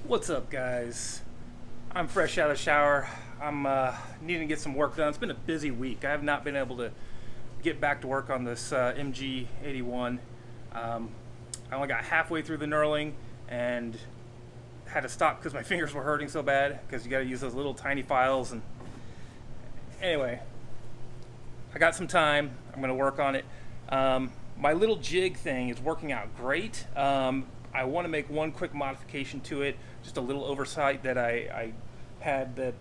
What's up, guys? I'm fresh out of the shower. I'm needing to get some work done. It's been a busy week. I have not been able to get back to work on this MG-81. I only got halfway through the knurling and had to stop because my fingers were hurting so bad because you got to use those little tiny files. And anyway, I got some time. I'm going to work on it. My little jig thing is working out great. I want to make one quick modification to it, just a little oversight that I had that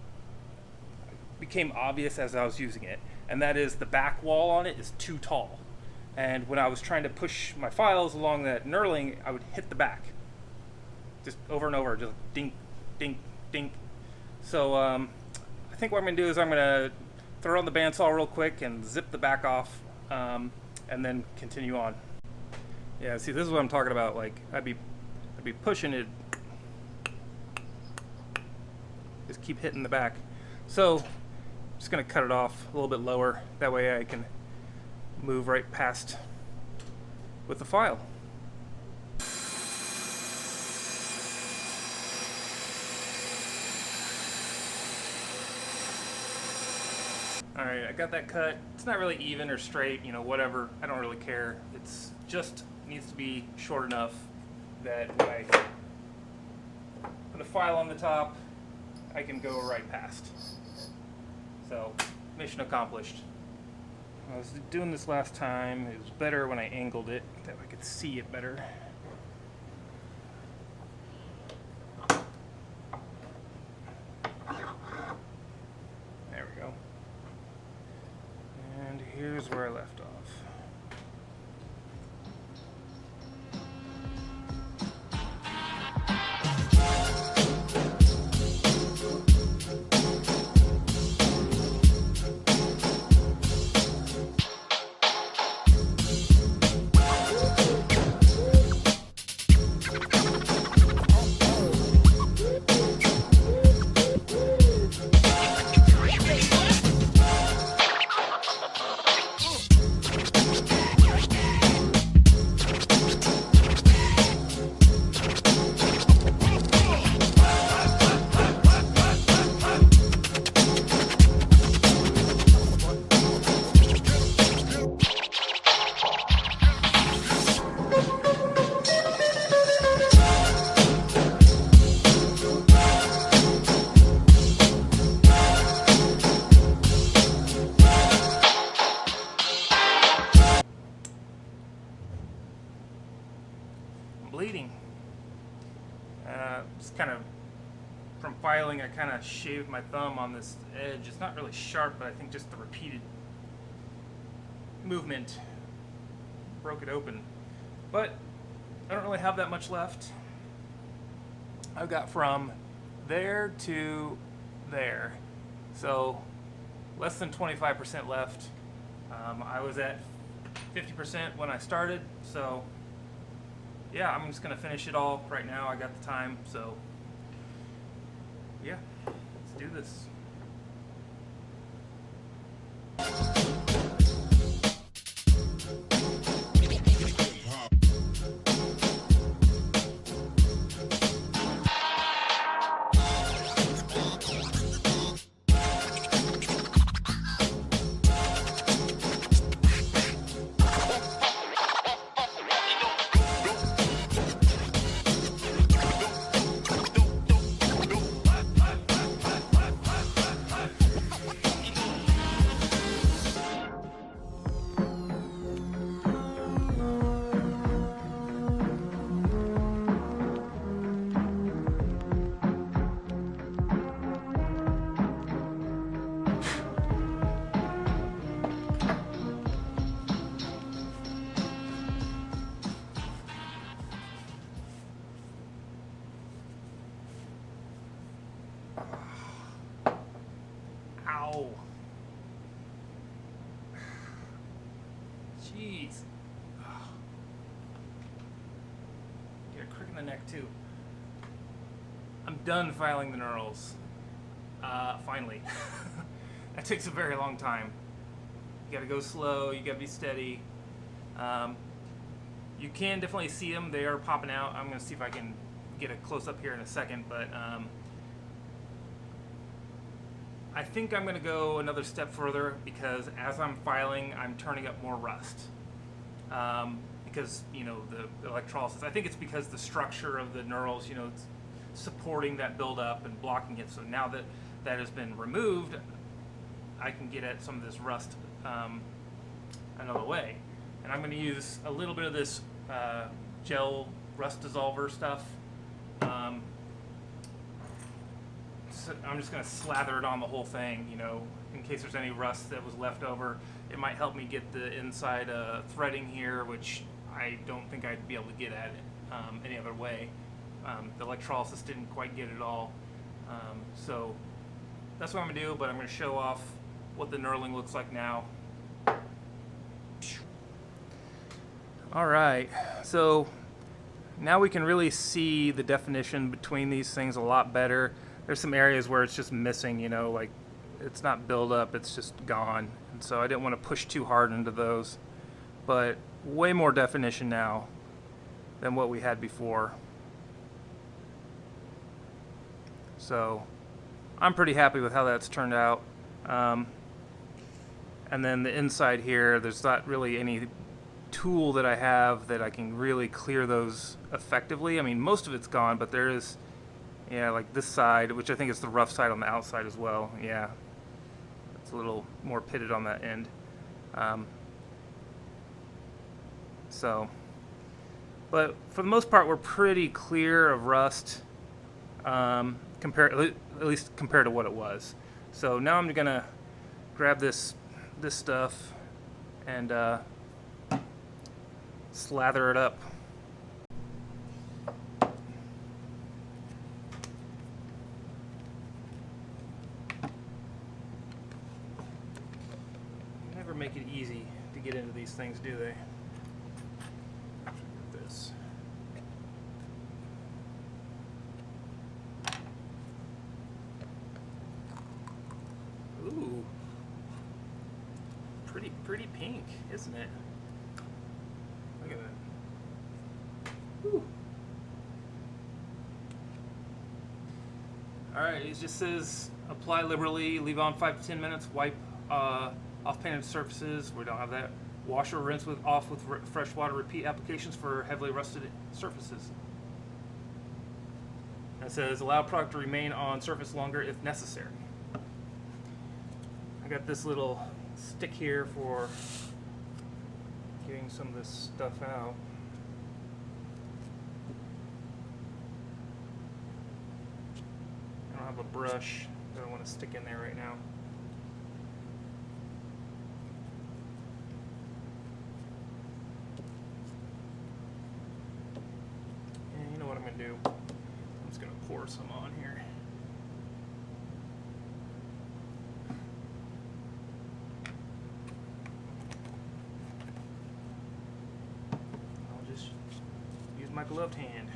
became obvious as I was using it, and that is the back wall on it is too tall. And when I was trying to push my files along that knurling, I would hit the back, just over and over, just dink, dink, dink. So I think what I'm going to do is I'm going to throw on the bandsaw real quick and zip the back off, and then continue on. Yeah, see, this is what I'm talking about. Like, I'd be pushing it, just keep hitting the back. So, I'm just gonna cut it off a little bit lower. That way, I can move right past with the file. All right, I got that cut. It's not really even or straight, you know, whatever. I don't really care. It's just needs to be short enough that when I put a file on the top, I can go right past. So, mission accomplished. I was doing this last time. It was better when I angled it, that I could see it better. There we go. And here's where I left off. Bleeding. Just kind of from filing, I kind of shaved my thumb on this edge. It's not really sharp, but I think just the repeated movement broke it open. But I don't really have that much left. I've got from there to there, so less than 25% left. I was at 50% when I started, so yeah, I'm just gonna finish it all right now. I got the time, so yeah, let's do this. Ow. Jeez. Get a crick in the neck too. I'm done filing the knurls. Finally. That takes a very long time. You gotta go slow, you gotta be steady. You can definitely see them, they are popping out. I'm gonna see if I can get a close up here in a second, but I think I'm going to go another step further, because as I'm filing, I'm turning up more rust. Because, you know, the electrolysis, I think it's because the structure of the knurls, you know, it's supporting that buildup and blocking it. So now that that has been removed, I can get at some of this rust another way. And I'm going to use a little bit of this gel rust dissolver stuff. So I'm just going to slather it on the whole thing, you know, in case there's any rust that was left over. It might help me get the inside threading here, which I don't think I'd be able to get at it any other way. The electrolysis didn't quite get it all. So that's what I'm going to do, but I'm going to show off what the knurling looks like now. Alright, so now we can really see the definition between these things a lot better. There's some areas where it's just missing, you know, like it's not build up, it's just gone. And so I didn't want to push too hard into those. But way more definition now than what we had before. So I'm pretty happy with how that's turned out. And then the inside here, there's not really any tool that I have that I can really clear those effectively. I mean, most of it's gone, but there is, yeah, like this side, which I think is the rough side on the outside as well. Yeah, it's a little more pitted on that end. But for the most part, we're pretty clear of rust, at least compared to what it was. So now I'm gonna grab this stuff and slather it up. Never make it easy to get into these things, do they? This. Ooh. Pretty pink, isn't it? Look at that. Whew. Alright, it just says apply liberally, leave on 5 to 10 minutes, wipe off painted surfaces. We don't have that. Wash or rinse off with fresh water. Repeat applications for heavily rusted surfaces. And it says allow product to remain on surface longer if necessary. I got this little stick here for getting some of this stuff out. I don't have a brush that I want to stick in there right now. And you know what I'm going to do? I'm just going to pour some on here. My gloved hand.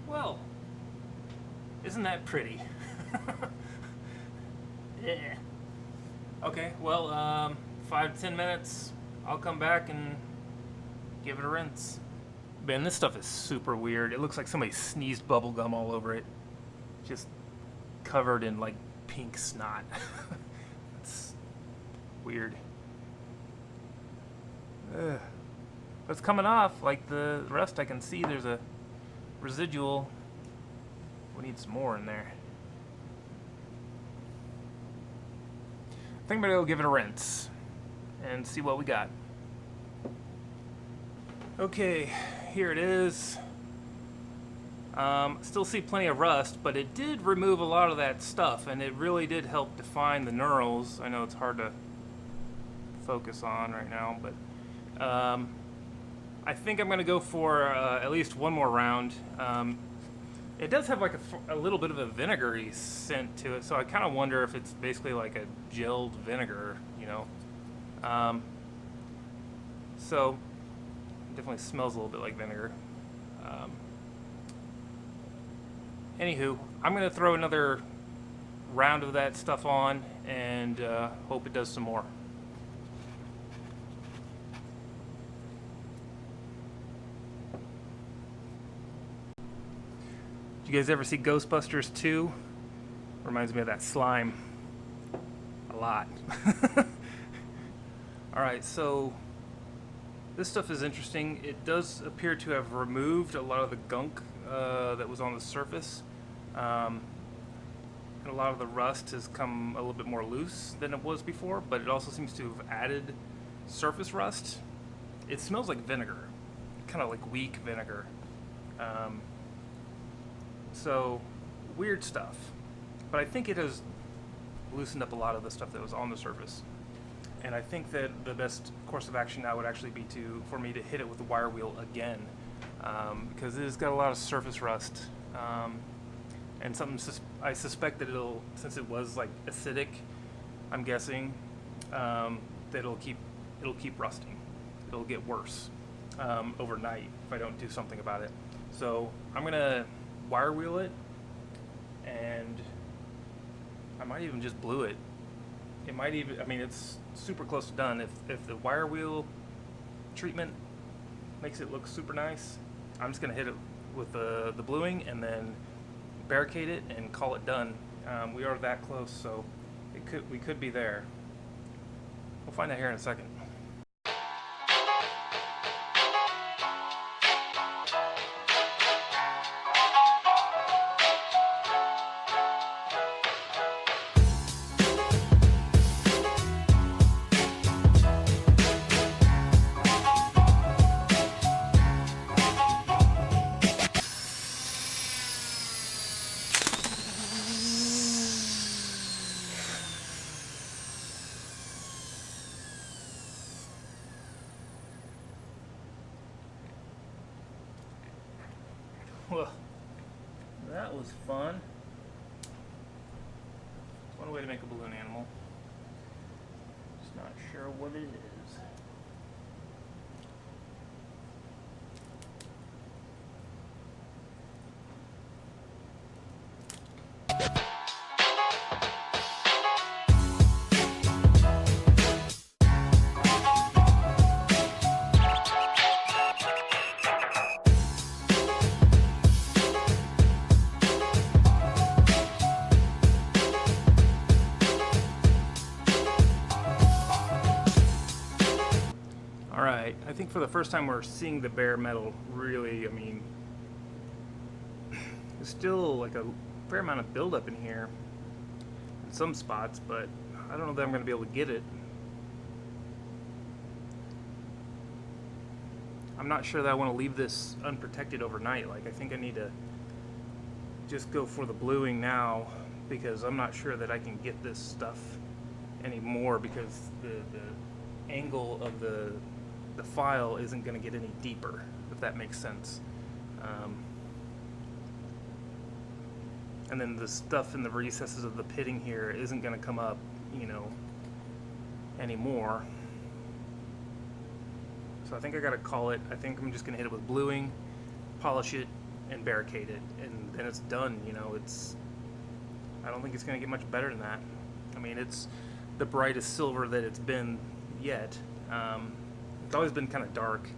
Well, isn't that pretty? Yeah. Okay, well, 5 to 10 minutes, I'll come back and give it a rinse. Man, this stuff is super weird. It looks like somebody sneezed bubble gum all over it. Just covered in, like, pink snot. It's weird. Ugh. But it's coming off. Like, the rest I can see there's a residual. We need some more in there. I think I'm gonna go give it a rinse and see what we got. Okay, here it is. Still see plenty of rust, but it did remove a lot of that stuff, and it really did help define the knurls. I know it's hard to focus on right now, but I think I'm gonna go for at least one more round. It does have like a little bit of a vinegary scent to it, so I kind of wonder if it's basically like a gelled vinegar, you know. So it definitely smells a little bit like vinegar. Anywho, I'm gonna throw another round of that stuff on and hope it does some more. Did you guys ever see Ghostbusters 2? Reminds me of that slime a lot. Alright, so this stuff is interesting. It does appear to have removed a lot of the gunk that was on the surface. And a lot of the rust has come a little bit more loose than it was before, but it also seems to have added surface rust. It smells like vinegar, kind of like weak vinegar. So, weird stuff. But I think it has loosened up a lot of the stuff that was on the surface. And I think that the best course of action now would actually be for me to hit it with the wire wheel again, because it has got a lot of surface rust. And I suspect that since it was like acidic, I'm guessing that it'll keep rusting. It'll get worse overnight if I don't do something about it. So I'm gonna wire wheel it, and I might even just glue it. It might even, I mean, it's super close to done. If the wire wheel treatment makes it look super nice, I'm just gonna hit it with the bluing and then barricade it and call it done. We are that close, so we could be there. We'll find out here in a second. Well, that was fun. One way to make a balloon animal. Just not sure what it is. Alright, I think for the first time we're seeing the bare metal really, I mean, there's still like a fair amount of buildup in here in some spots, but I don't know that I'm going to be able to get it. I'm not sure that I want to leave this unprotected overnight. Like, I think I need to just go for the bluing now, because I'm not sure that I can get this stuff anymore, because the angle of the file isn't going to get any deeper, if that makes sense. And then the stuff in the recesses of the pitting here isn't going to come up, you know, anymore. So I think I got to call it. I think I'm just going to hit it with bluing, polish it, and barricade it, and then it's done. You know, I don't think it's going to get much better than that. I mean, it's the brightest silver that it's been yet. It's always been kind of dark,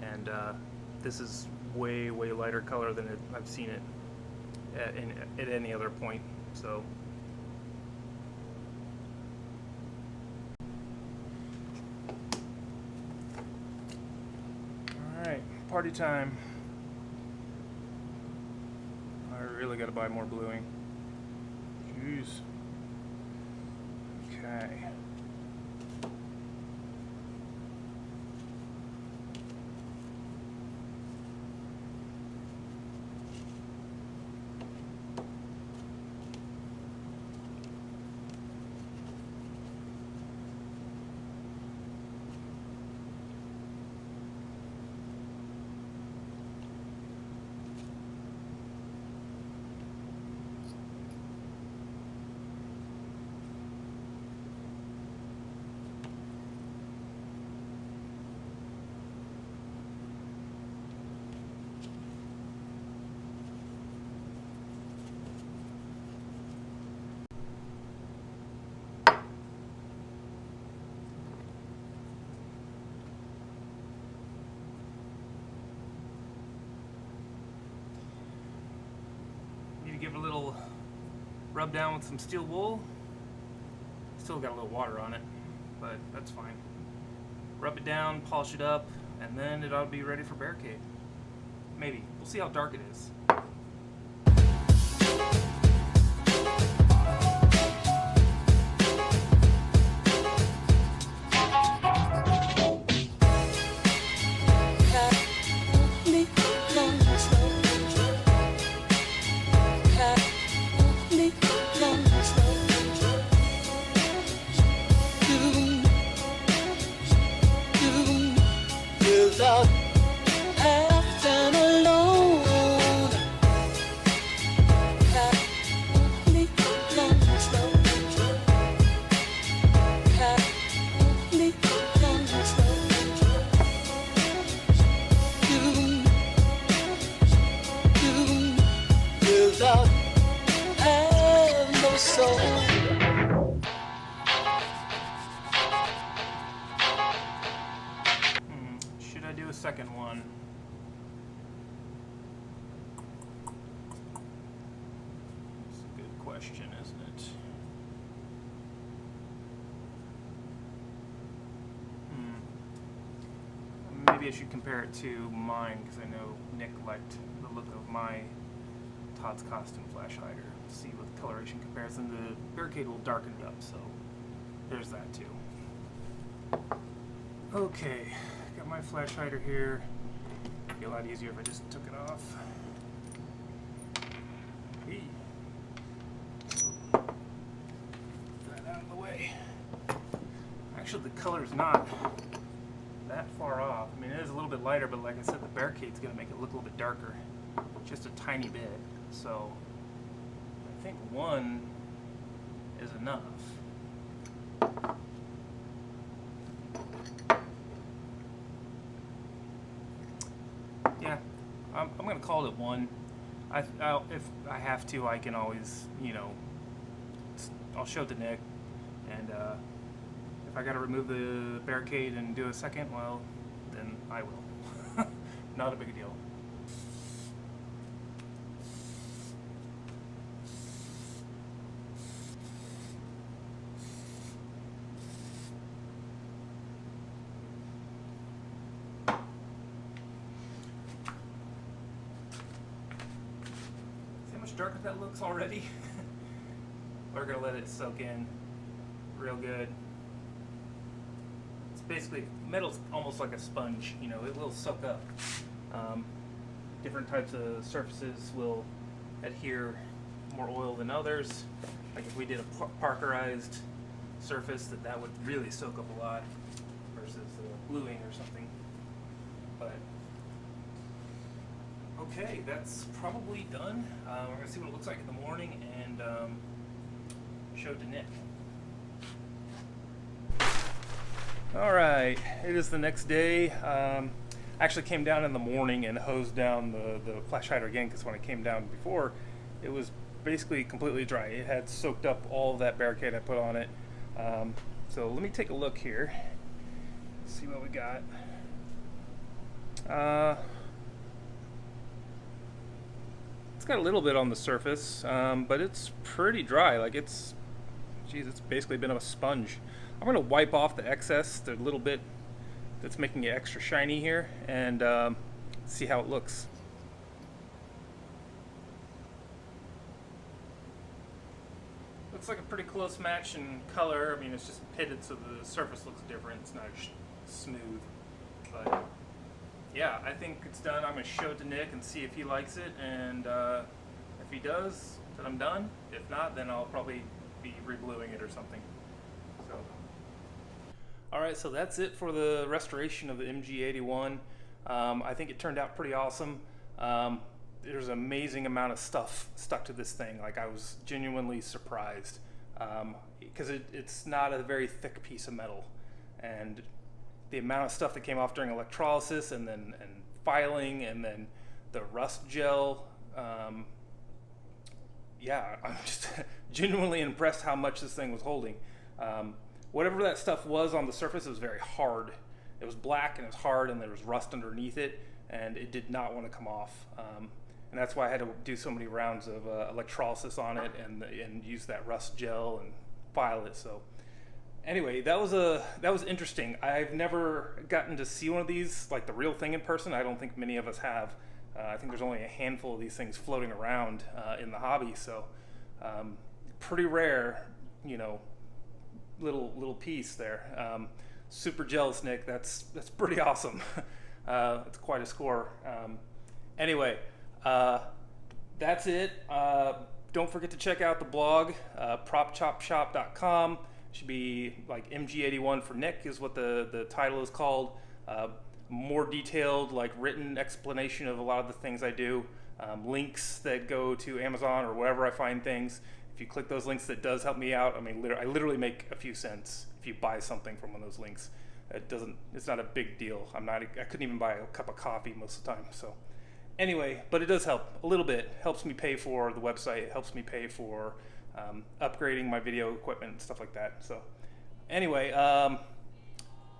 and this is way lighter color than I've seen it at any other point. So alright, party time. I really gotta buy more bluing. Jeez. Okay. give it a little rub down with some steel wool. Still got a little water on it, but that's fine. Rub it down, polish it up, and then it ought to be ready for barricade. Maybe. We'll see how dark it is. Without acting alone, cat me control, cat me control. You without have no soul. Should I do a second one? That's a good question, isn't it? Maybe I should compare it to mine, because I know Nick liked the look of my Todd's Costume flash hider. See what the coloration compares, and the barricade will darken it up, so there's that too. Okay, got my flash hider here. It'd be a lot easier if I just took it off. Hey. Put that out of the way. Actually, the color's not that far off. I mean, it is a little bit lighter, but like I said, the barricade's going to make it look a little bit darker. Just a tiny bit. So, I think one is enough. Yeah, I'm going to call it one. If I have to, I can always, you know, I'll show it to Nick, and if I got to remove the barricade and do a second, well, then I will. Not a big deal. See how much darker that looks already? We're going to let it soak in real good. Basically, metal's almost like a sponge, you know, it will soak up. Different types of surfaces will adhere more oil than others. Like if we did a parkerized surface, that would really soak up a lot versus gluing or something. But okay, that's probably done. We're gonna see what it looks like in the morning and show it to Nick. All right, it is the next day. Actually came down in the morning and hosed down the flash hider again, because when I came down before, it was basically completely dry. It had soaked up all of that barricade I put on it. So let me take a look here, see what we got. It's got a little bit on the surface, but it's pretty dry. Like it's basically been a sponge. I'm going to wipe off the excess, the little bit that's making it extra shiny here, and see how it looks. Looks like a pretty close match in color. I mean, it's just pitted so the surface looks different. It's not smooth. But yeah, I think it's done. I'm going to show it to Nick and see if he likes it, and if he does, then I'm done. If not, then I'll probably be re-bluing it or something. So. Alright, so that's it for the restoration of the MG-81. I think it turned out pretty awesome. There's an amazing amount of stuff stuck to this thing. Like, I was genuinely surprised, because it's not a very thick piece of metal, and the amount of stuff that came off during electrolysis and filing and then the rust gel. Yeah, I'm just genuinely impressed how much this thing was holding. Whatever that stuff was on the surface, it was very hard. It was black and it was hard, and there was rust underneath it, and it did not want to come off. and that's why I had to do so many rounds of electrolysis on it and use that rust gel and file it. So anyway, that was interesting. I've never gotten to see one of these, like the real thing, in person. I don't think many of us have. I think there's only a handful of these things floating around in the hobby, so pretty rare, you know, little piece there. Super jealous, Nick. That's pretty awesome. It's quite a score. Anyway, that's it. Don't forget to check out the blog, propchopshop.com. Should be like MG-81 for Nick is what the title is called. More detailed, like written explanation of a lot of the things I do. Links that go to Amazon or wherever I find things. If you click those links, that does help me out. I mean, I literally make a few cents if you buy something from one of those links. It's not a big deal. I couldn't even buy a cup of coffee most of the time. So anyway, but it does help a little bit. Helps me pay for the website. It helps me pay for upgrading my video equipment and stuff like that. So anyway,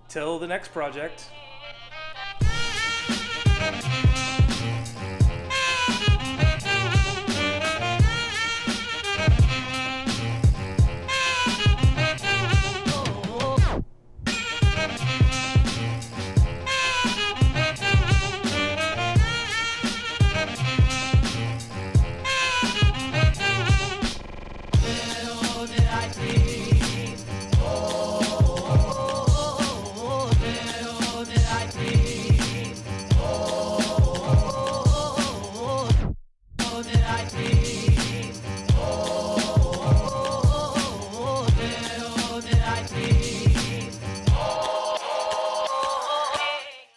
till the next project.